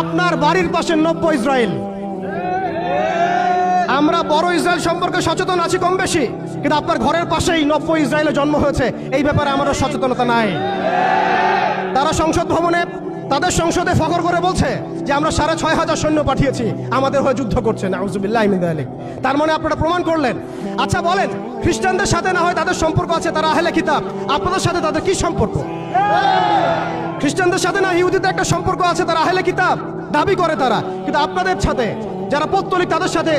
আপনার বাড়ির পাশে নব্য ইসরায়েল। আমরা বড় ইসরায়েল সম্পর্কে সচেতন আছি কম বেশি, কিন্তু আপনার ঘরের পাশেই নব্য ইসরায়েলে জন্ম হয়েছে, এই ব্যাপারে আমাদের সচেতনতা নাই। তারা সংসদ ভবনে তাদের সংসদে ফখর করে বলছে যে আমরা 6,500 সৈন্য পাঠিয়েছি, আমাদের হয়ে যুদ্ধ করছে। নাউজুবিল্লাহি মিন যালিক। তার মানে আপনারা প্রমাণ করলেন। আচ্ছা বলেন, খ্রিস্টানদের সাথে না হয় তাদের সম্পর্ক আছে, তারা আহলে কিতাব, আপনাদের সাথে তাদের কি সম্পর্ক? খ্রিস্টানদের সাথে না ইহুদিদের একটা সম্পর্ক আছে, তারা আহলে কিতাব দাবি করে তারা, কিন্তু আপনাদের সাথে যারা পৌত্তলিক তাদের সাথে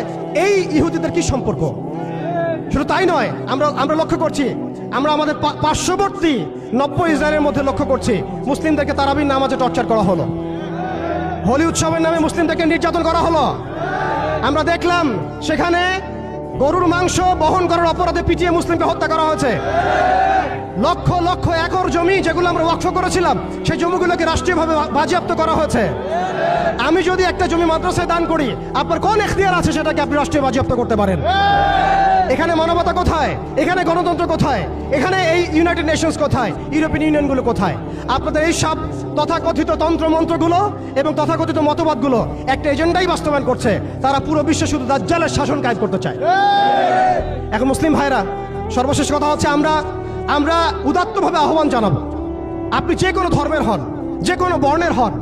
এই ইহুদিদের কি সম্পর্ক? শুধু তাই নয়, আমরা লক্ষ্য করছি, আমরা আমাদের পার্শ্ববর্তী নব্য ইসরায়েলের মধ্যে লক্ষ্য করছি মুসলিমদেরকে তারাবির নামাজে টর্চার করা হলো, হোলি উৎসবের নামে মুসলিমদেরকে নির্যাতন করা হলো। আমরা দেখলাম সেখানে গরুর মাংস বহন করার অপরাধে পিটিয়ে মুসলিমকে হত্যা করা হয়েছে। লক্ষ লক্ষ একর জমি যেগুলো আমরা ওয়াকফ করেছিলাম, সেই জমিগুলোকে রাষ্ট্রীয়ভাবে বাজেয়াপ্ত করা হয়েছে। আমি যদি একটা জমি মাদ্রাসায় দান করি, আপনার কোন এখতিয়ার আছে সেটাকে আপনি রাষ্ট্রীয় বাজেয়াপ্ত করতে পারেন? এখানে মানবতা কোথায়? এখানে গণতন্ত্র কোথায়? এখানে এই ইউনাইটেড নেশনস কোথায়? ইউরোপিয়ান ইউনিয়নগুলো কোথায়? আপনাদের এই সব তথাকথিত তন্ত্রমন্ত্রগুলো এবং তথাকথিত মতবাদগুলো একটা এজেন্ডাই বাস্তবায়ন করছে, তারা পুরো বিশ্বে শুধু দাজ্জালের শাসন কায়েম করতে চায়। এখন মুসলিম ভাইরা, সর্বশেষ কথা হচ্ছে, আমরা উদাত্তভাবে আহ্বান জানাবো, আপনি যে কোনো ধর্মের হন, যে কোনো বর্ণের হন,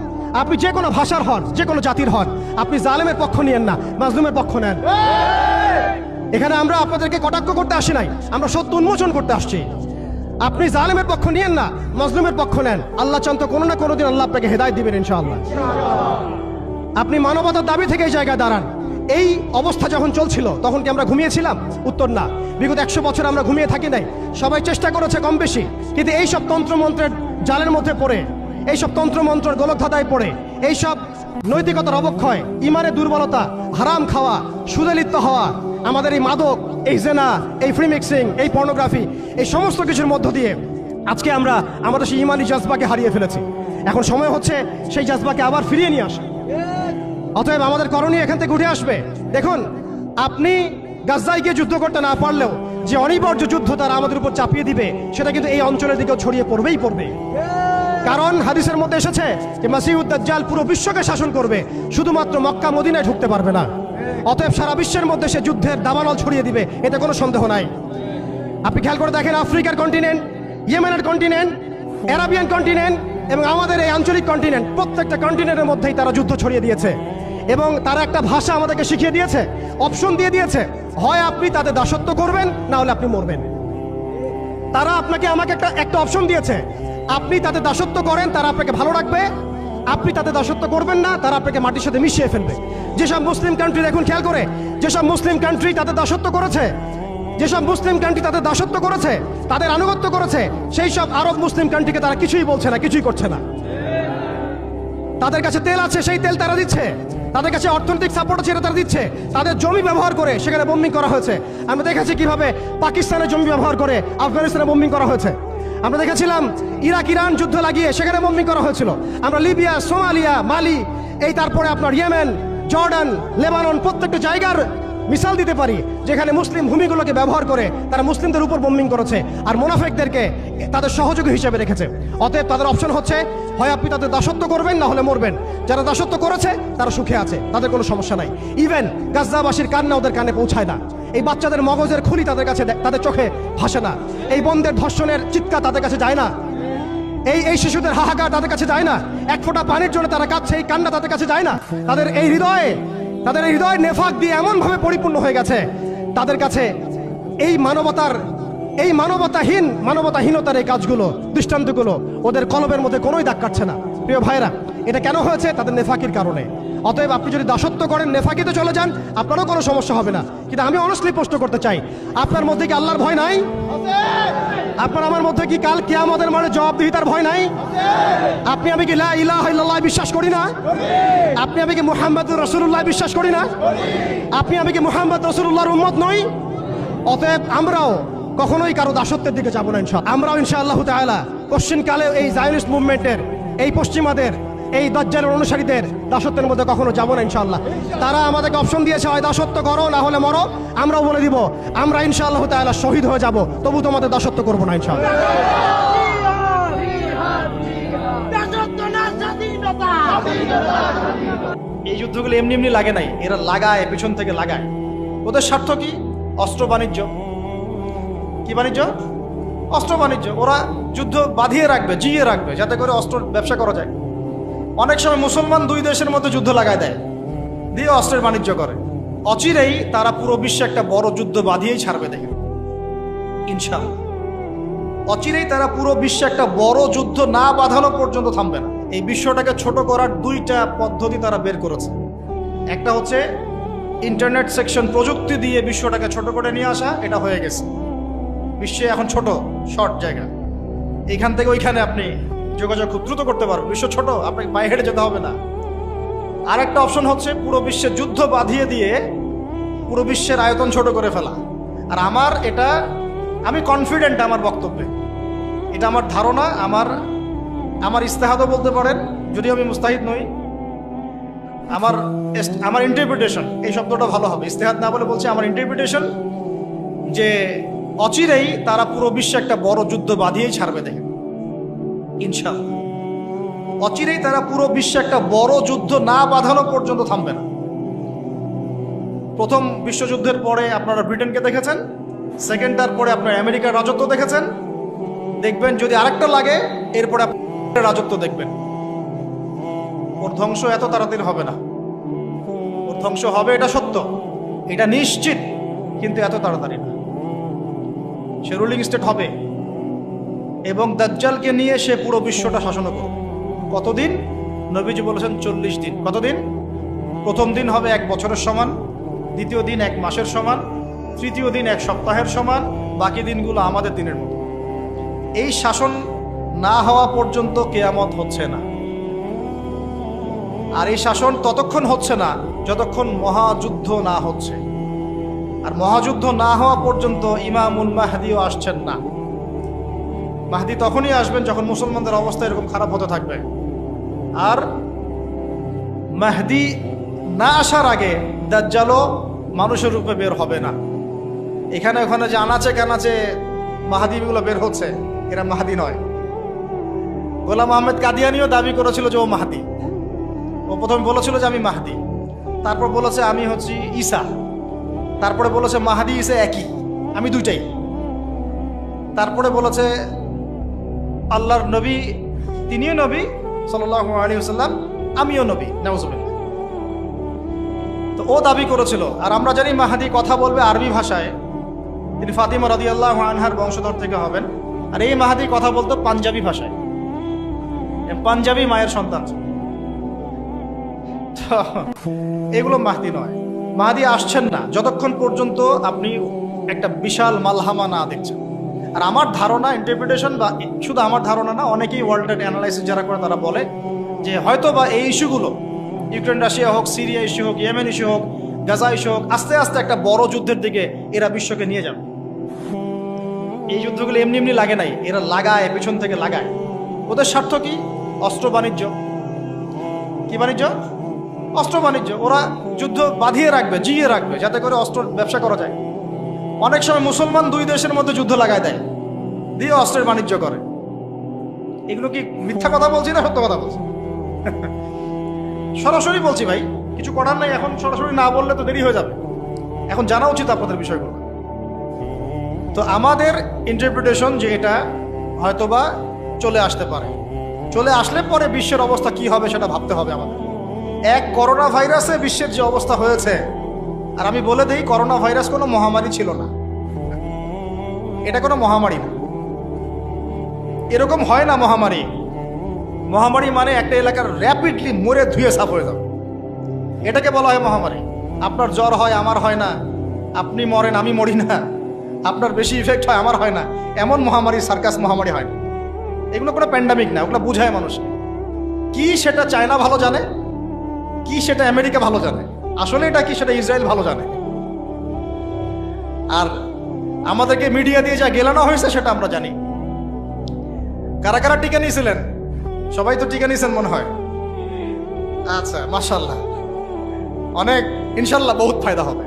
আপনি যে কোনো ভাষার হন, যে কোনো জাতির হন, আপনি জালেমের পক্ষ নিয়েন না, মাজলুমের পক্ষ নেন। এখানে আমরা আপনাদেরকে কটাক্ষ করতে আসি নাই, আমরা সত্য উন্মোচন করতে আসছি। আপনি জালেমের পক্ষ নিয়েন না, মাজলুমের পক্ষ নেন। আল্লাহ চান তো কোনো না কোনো দিন আল্লাহ আপনাকে হেদায়েত দিবেন ইনশাআল্লাহ। আপনি মানবতার দাবি থেকে এই জায়গায় দাঁড়ান। এই অবস্থা যখন চলছিল তখন কি আমরা ঘুমিয়েছিলাম? উত্তর না। বিগত 100 বছর আমরা ঘুমিয়ে থাকি নাই, সবাই চেষ্টা করেছে কম বেশি, কিন্তু এইসব তন্ত্রমন্ত্রের জালের মধ্যে পড়ে, এইসব তন্ত্রমন্ত্রের গোলকধাঁধায় পড়ে, এইসব নৈতিকতার অবক্ষয়, ইমানের দুর্বলতা, হারাম খাওয়া, সুদে লিপ্ত হওয়া, আমাদের এই মাদক, এই জেনা, এই ফ্রি মিক্সিং, এই পর্নোগ্রাফি, এই সমস্ত কিছুর মধ্য দিয়ে আজকে আমরা আমাদের সেই ইমানি জাজবাকে হারিয়ে ফেলেছি। এখন সময় হচ্ছে সেই জাজবাকে আবার ফিরিয়ে নিয়ে আসা। অতএব আমাদের করণীয় এখান থেকে উঠে আসবে। দেখুন, আপনি গাজায় গিয়ে যুদ্ধ করতে না পারলেও যে অনিবার্য যুদ্ধ তারা আমাদের উপর চাপিয়ে দিবে, সেটা কিন্তু এই অঞ্চলের দিকেও ছড়িয়ে পড়বেই পড়বে। কারণ হাদিসের মধ্যে এসেছে যে মাসিহুদ দাজ্জাল পুরো বিশ্বকে শাসন করবে, শুধুমাত্র মক্কা মদিনায় ঢুকতে পারবে না। অতএব সারা বিশ্বের মধ্যে সে যুদ্ধের দাবানল ছড়িয়ে দিবে, এতে কোনো সন্দেহ নাই। আপনি খেয়াল করে দেখেন, আফ্রিকার কন্টিনেন্ট, ইয়েমেনের কন্টিনেন্ট, আরাবিয়ান কন্টিনেন্ট এবং আমাদের এই আঞ্চলিক কন্টিনেন্ট, প্রত্যেকটা কন্টিনেন্টের মধ্যেই তারা যুদ্ধ ছড়িয়ে দিয়েছে এবং তারা একটা ভাষা আমাদেরকে শিখিয়ে দিয়েছে, অপশন দিয়ে দিয়েছে, হয় আপনি তাদের দাসত্ব করবেন, না হলে আপনি মরবেন। তারা আপনাকে আমাকে একটা অপশন দিয়েছে, আপনি তাদের দাসত্ব করেন, তারা আপনাকে ভালো রাখবে, আপনি তাদের দাসত্ব করবেন না, তারা আপনাকে মাটির সাথে মিশিয়ে ফেলবে। যেসব মুসলিম কান্ট্রি, দেখুন খেয়াল করে, যেসব মুসলিম কান্ট্রি তাদের দাসত্ব করেছে, যেসব মুসলিম কান্ট্রি তাদের দাসত্ব করেছে, তাদের আনুগত্য করেছে, সেই সব আরব মুসলিম কান্ট্রিকে তারা কিছুই বলছে না, কিছুই করছে না। তাদের কাছে তেল আছে, সেই তেল তারা দিচ্ছে, তাদের কাছে অর্থনৈতিক সাপোর্ট আছে, তারা দিচ্ছে। তাদের জমি ব্যবহার করে সেখানে বোম্বিং করা হয়েছে। আমরা দেখেছি কিভাবে পাকিস্তানের জমি ব্যবহার করে আফগানিস্তানে বোম্বিং করা হয়েছে। আমরা দেখেছিলাম ইরাক ইরান যুদ্ধ লাগিয়ে সেখানে বোম্বিং করা হয়েছিল। আমরা লিবিয়া, সোমালিয়া, মালি, এই তারপরে আপনার ইয়েমেন, জর্ডান, লেবানন, প্রত্যেকটা জায়গার মিসাল দিতে পারি যেখানে মুসলিম ভূমিগুলোকে ব্যবহার করে তারা মুসলিমদের উপর বোম্বিং করেছে আর মুনাফিকদেরকে তাদের সহযোগী হিসেবে রেখেছে। অতএব তাদের অপশন হচ্ছে, হয় আপনি তাদের দাসত্ব করবেন, না হলে মরবেন। যারা দাসত্ব করেছে তারা সুখে আছে, তাদের কোনো সমস্যা নাই। ইভেন গাজ্জাবাসীর কান্না ওদের কানে পৌঁছায় না, এই বাচ্চাদের মগজের খুলি তাদের কাছে, তাদের চোখে ভাসে না, এই বন্ধের ধর্ষণের চিৎকার তাদের কাছে যায় না, এই শিশুদের হাহাকার তাদের কাছে যায় না, এক ফোঁটা পানির জন্য তারা কাঁদছে, এই কান্না তাদের কাছে যায় না। তাদের এই হৃদয় নেফাক দিয়ে এমন ভাবে পরিপূর্ণ হয়ে গেছে, তাদের কাছে এই মানবতাহীনতার এই কাজগুলো, দৃষ্টান্তগুলো ওদের কলবের মধ্যে কোনোই দাগ কাটছে না। প্রিয় ভাইরা, এটা কেন হয়েছে? তাদের নেফাকির কারণে। অতএব আপনি যদি দাসত্ব করেন, নেফাকিতে চলে যান, আপনারও কোনো সমস্যা হবে না। কিন্তু আমি অনেস্টলি প্রশ্ন করতে চাই, আপনার মধ্যে কি আল্লাহর ভয় নাই? আপনার আমার মধ্যে কি কাল কিয়ামতের মাঠে জবাবদিহিতার ভয় নাই? আপনি আমি কি লা ইলাহা ইল্লাল্লাহ বিশ্বাস করি না? আপনি আমি কি মুহাম্মদুর রাসূলুল্লাহ বিশ্বাস করি না? আপনি আমি কি মুহাম্মদ রাসূলুল্লাহর উম্মত নই? অতএব আমরাও কখনোই কারো দাসত্বের দিকে যাব না ইনশাআল্লাহ। আমরাও ইনশাআল্লাহ তাআলা কোশ্চিনকালে এই জায়নিস্ট মুভমেন্টের, এই পশ্চিমাদের, এই দাজ্জালের অনুসারীদের দাসত্বের মধ্যে কখনো যাব না ইনশাআল্লাহ। তারা আমাদেরকে অপশন দিয়েছে, হয় দাসত্ব করো, না হলে মরো। আমরাও বলে দিব, আমরা ইনশাআল্লাহ তাআলা শহীদ হয়ে যাব, তবু তোমাদের দাসত্ব করবো না ইনশাআল্লাহ। এই যুদ্ধগুলো এমনি এমনি লাগে নাই, এরা লাগায়, পেছন থেকে লাগায়। ওদের স্বার্থ কি? অস্ত্র বাণিজ্য। কি বাণিজ্য? অস্ত্র বাণিজ্য। ওরা যুদ্ধ বাঁধিয়ে রাখবে, জিয়ে রাখবে, যাতে করে অস্ত্র ব্যবসা করা যায়। অনেক সময় মুসলমান দুই দেশের মধ্যে যুদ্ধ লাগায় দেয়, দিয়ে অস্ত্রের বাণিজ্য করে। অচিরেই তারা পুরো বিশ্বে একটা বড় যুদ্ধ বাঁধিয়েই ছাড়বে, দেখেন ইনশাআল্লাহ। অচিরেই তারা পুরো বিশ্বে একটা বড় যুদ্ধ না বাঁধানো পর্যন্ত থামবে না। এই বিশ্বটাকে ছোট করার দুইটা পদ্ধতি তারা বের করেছে। একটা হচ্ছে ইন্টারনেট সেকশন, প্রযুক্তি দিয়ে বিশ্বটাকে ছোট করে নিয়ে আসা, এটা হয়ে গেছে। বিশ্বে এখন ছোট, শর্ট জায়গা, এইখান থেকে ওইখানে আপনি যোগাযোগ খুব দ্রুত করতে পারবেন। বিশ্ব ছোট, আপনাকে পায়ে হেঁটে যেতে হবে না। আরেকটা অপশন হচ্ছে পুরো বিশ্বে যুদ্ধ বাঁধিয়ে দিয়ে পুরো বিশ্বের আয়তন ছোট করে ফেলা। আর আমি কনফিডেন্ট আমার বক্তব্যে, এটা আমার ধারণা, আমার ইস্তেহাদও বলতে পারেন, যদিও আমি মুস্তাহিদ নই। আমার ইন্টারপ্রিটেশন, এই শব্দটা ভালো হবে, ইস্তেহাদ না বলে বলছি আমার ইন্টারপ্রিটেশন, যে অচিরেই তারা পুরো বিশ্বে একটা বড় যুদ্ধ বাঁধিয়েই ছাড়বে, দেখেন ইনশাআল্লাহ। অচিরেই তারা পুরো বিশ্বে একটা বড় যুদ্ধ না বাঁধানো পর্যন্ত থামবে না। প্রথম বিশ্বযুদ্ধের পরে আপনারা ব্রিটেনকে দেখেছেন, সেকেন্ডটার পরে আপনার আমেরিকার রাজত্ব দেখেছেন, দেখবেন যদি আরেকটা লাগে এরপরে আপনার রাজত্ব দেখবেন। ওর ধ্বংস এত তাড়াতাড়ি হবে না, ওর ধ্বংস হবে, এটা সত্য, এটা নিশ্চিত, কিন্তু এত তাড়াতাড়ি না। সে রুলিং স্টেট হবে এবং দাজ্জালকে নিয়ে সে পুরো বিশ্বটা শাসন করবে। কতদিন? নবীজি বলেছেন 40 দিন। কতদিন? প্রথম দিন হবে 1 বছরের সমান, দ্বিতীয় দিন 1 মাসের সমান, তৃতীয় দিন 1 সপ্তাহের সমান, বাকি দিনগুলো আমাদের দিনের মতো। এই শাসন না হওয়া পর্যন্ত কিয়ামত হচ্ছে না। আর এই শাসন ততক্ষণ হচ্ছে না যতক্ষণ মহাযুদ্ধ না হচ্ছে। আর মহাযুদ্ধ না হওয়া পর্যন্ত ইমামুল মাহদিও আসছেন না। মাহদি তখনই আসবেন যখন মুসলমানদের অবস্থা এরকম খারাপ হতে থাকবে। আর মাহদি না আসার আগে দাজ্জালও মানুষের রূপে বের হবে না। এখানে ওখানে যে আনাচে কানাচে মাহাদিগুলো বের হচ্ছে, এরা মাহাদি নয়। গোলাম আহমেদ কাদিয়ানিও দাবি করেছিল যে ও মাহাদি। ও প্রথমে বলেছিল যে আমি মাহাদি, তারপর বলেছে আমি হচ্ছি ঈসা, তারপরে বলেছে মাহাদি ঈসা একই, আমি দুইটাই। তারপরে বলেছে আল্লাহর নবী, তিনিও নবী সাল্লাল্লাহু আলাইহি ওয়াসাল্লাম, আমিও নবী, নাউজুবিল্লাহ। তো ও দাবি করেছিল। আর আমরা জানি মাহাদি কথা বলবে আরবি ভাষায়, তিনি ফাতিমা রাদিয়াল্লাহু আনহার বংশধর থেকে হবেন। আর এই মাহাদি কথা বলতো পাঞ্জাবি ভাষায়, পাঞ্জাবি মায়ের সন্তান। এগুলো মাহদি নয়। মাহদি আসছেন না যতক্ষণ পর্যন্ত আপনি একটা বিশাল মালহামা না দেখছেন। আর আমার ধারণা, ইন্টারপ্রিটেশন, বা শুধু আমার ধারণা না, অনেকেই ওয়ার্ল্ডের অ্যানালাইসিস যারা করে তারা বলে যে হয়তো বা এই ইস্যুগুলো, ইউক্রেন রাশিয়া হোক, সিরিয়া ইস্যু হোক, ইয়েমেন ইস্যু হোক, গাজা ইস্যু হোক, আস্তে আস্তে একটা বড় যুদ্ধের দিকে এরা বিশ্বকে নিয়ে যাবে। এই যুদ্ধগুলো এমনি এমনি লাগে নাই, এরা লাগায়, পেছন থেকে লাগায়। ওদের স্বার্থ কি? অস্ত্র বাণিজ্য। কি বাণিজ্য? অস্ত্র বাণিজ্য। ওরা যুদ্ধ বাঁধিয়ে রাখবে, জিয়ে রাখবে, যাতে করে অস্ত্র ব্যবসা করা যায়। অনেক সময় মুসলমান দুই দেশের মধ্যে যুদ্ধ লাগায় দেয়, দিয়ে অস্ত্রের বাণিজ্য করে। এগুলো কি মিথ্যা কথা বলছি না সত্য কথা বলছি? সরাসরি বলছি ভাই, কিছু করার নাই। এখন সরাসরি না বললে তো দেরি হয়ে যাবে, এখন জানা উচিত আপনাদের বিষয়গুলো। তো আমাদের ইন্টারপ্রিটেশন যে এটা হয়তোবা চলে আসতে পারে, চলে আসলে পরে বিশ্বের অবস্থা কি হবে সেটা ভাবতে হবে আমাদের। করোনা ভাইরাসে বিশ্বের যে অবস্থা হয়েছে, আর আমি বলে দিই, করোনা ভাইরাস কোনো মহামারী ছিল না, এটা কোনো মহামারী না। এরকম হয় না মহামারী। মহামারী মানে একটা এলাকার র্যাপিডলি মরে ধুয়ে সাফ হয়ে যাবে, এটাকে বলা হয় মহামারী। আপনার জ্বর হয়, আমার হয় না, আপনি মরেন, আমি মরি না, আপনার বেশি ইফেক্ট হয়, আমার হয় না, এমন মহামারী, সার্কাস মহামারী হয় না। এগুলো কোনো প্যান্ডামিক না, ওগুলো বুঝায় মানুষকে। কি সেটা চায়না ভালো জানে, কি সেটা আমেরিকা ভালো জানে, আসলে এটা কি সেটা ইসরায়েল ভালো জানে। আর আমাদেরকে মিডিয়া দিয়ে যা গেলানো হয়েছে সেটা আমরা জানি। কারা কারা টিকা নিয়েছিলেন? সবাই তো টিকা নিয়েছেন মনে হয়। আচ্ছা, মাশাআল্লাহ, অনেক, ইনশাল্লাহ বহুত ফায়দা হবে।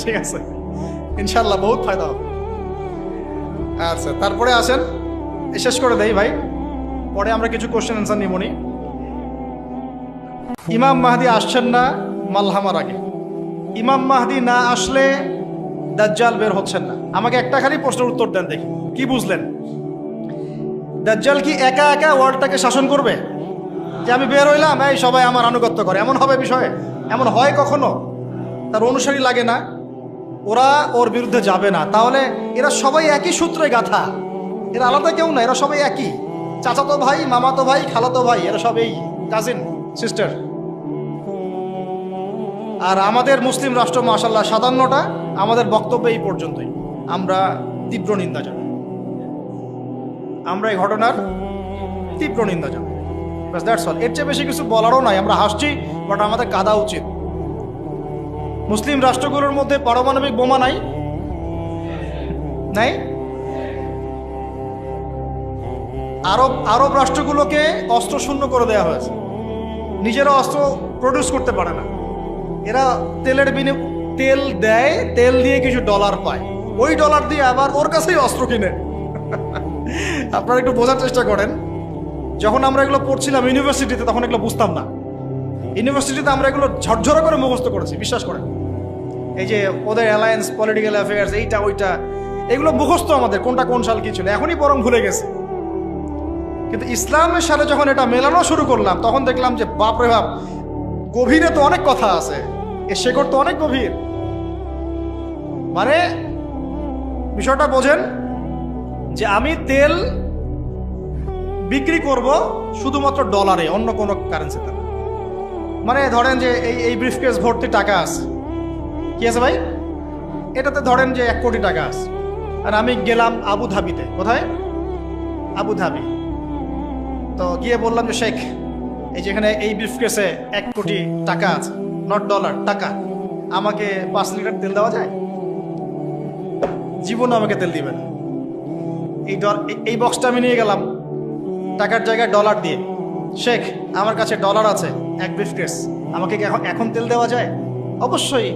ঠিক আছে, ইনশাল্লাহ বহুত ফায়দা হবে। আচ্ছা, তারপরে আসেন, শেষ করে দেই ভাই। পরে আমরা কিছু কোশ্চেন অ্যান্সার নিবনি। ইমাম মাহদি আসছেন না মালহামার আগে, ইমাম মাহদি না আসলে দাজ্জাল বের হচ্ছেন না। আমাকে একটা খালি প্রশ্নের উত্তর দেন দেখি, কি বুঝলেন? দাজ্জাল কি একা একা ওয়ার্ল্ডটাকে শাসন করবে? যে আমি বের হইলাম, এই সবাই আমার আনুগত্য করে, এমন হবে বিষয়ে? এমন হয় কখনো? তার অনুসারী লাগে না, ওরা ওর বিরুদ্ধে যাবে না। তাহলে এরা সবাই একই সূত্রে গাথা, এরা আলাদা কেউ না, এরা সবাই একই। চাচাতো ভাই, মামাতো ভাই, খালাতো ভাই, এরা সব এই কাজিন সিস্টার। আর আমাদের মুসলিম রাষ্ট্র মাশাআল্লাহ 57টা, আমাদের বক্তব্য এই পর্যন্তই। আমরা তীব্র নিন্দা জানাই, আমরা এই ঘটনার তীব্র নিন্দা জানাই। বাস দ্যাটস অল। এর চেয়ে বেশি কিছু বলারও নাই। আমরা হাসছি, বাট আমাদের কাঁদা উচিত। মুসলিম রাষ্ট্রগুলোর মধ্যে পারমাণবিক বোমা নাই, নাই। আরব রাষ্ট্রগুলোকে অস্ত্র শূন্য করে দেওয়া হয়েছে, নিজেরা অস্ত্র প্রডিউস করতে পারে না। এরা তেল দেয়, তেল দিয়ে কিছু ডলার পায়, ওই ডলার দিয়ে আবার ওর কাছেই অস্ত্র কিনে। আপনারা একটু বোঝার চেষ্টা করেন। যখন আমরা এগুলো পড়ছিলাম ইউনিভার্সিটিতে, তখন এগুলো বুঝতাম না। ইউনিভার্সিটিতে আমরা এগুলো ঝরঝরা করে মুখস্থ করেছি, বিশ্বাস করেন। এই যে ওদের অ্যালায়েন্স, পলিটিক্যাল অ্যাফেয়ার্স, এইটা ওইটা, এগুলো মুখস্থ আমাদের, কোনটা কোন সাল কি ছিল, এখনই বরং ভুলে গেছে। কিন্তু ইসলামের সাথে যখন এটা মেলানো শুরু করলাম, তখন দেখলাম যে বাপরে বাপ, গভীরে তো অনেক কথা আছে, এর শেকড় তো অনেক গভীর। মানে বিষয়টা বোঝেন যে আমি তেল বিক্রি করব শুধুমাত্র ডলারে, অন্য কোনো কারেন্সিতে না। মানে ধরেন যে এই ব্রিফকেস ভর্তি টাকা আছে, কি আছে ভাই, এটাতে ধরেন যে 1 কোটি টাকা আছে, আর আমি গেলাম আবুধাবিতে। কোথায়? আবুধাবি। তো গিয়ে বললাম যে শেখ, এই যেখানে এই ব্রিফকেসে 1 কোটি টাকা আছে, নট ডলার, টাকা, আমাকে 5 লিটার তেল দেওয়া যায়? জীবনে আমাকে তেল দিবে না। এই বক্সটা আমি নিয়ে গেলাম টাকার জায়গায় ডলার দিয়ে, শেখ আমার কাছে ডলার আছে 1 ব্রিফকেস, আমাকে কি এখন তেল দেওয়া যায়? অবশ্যই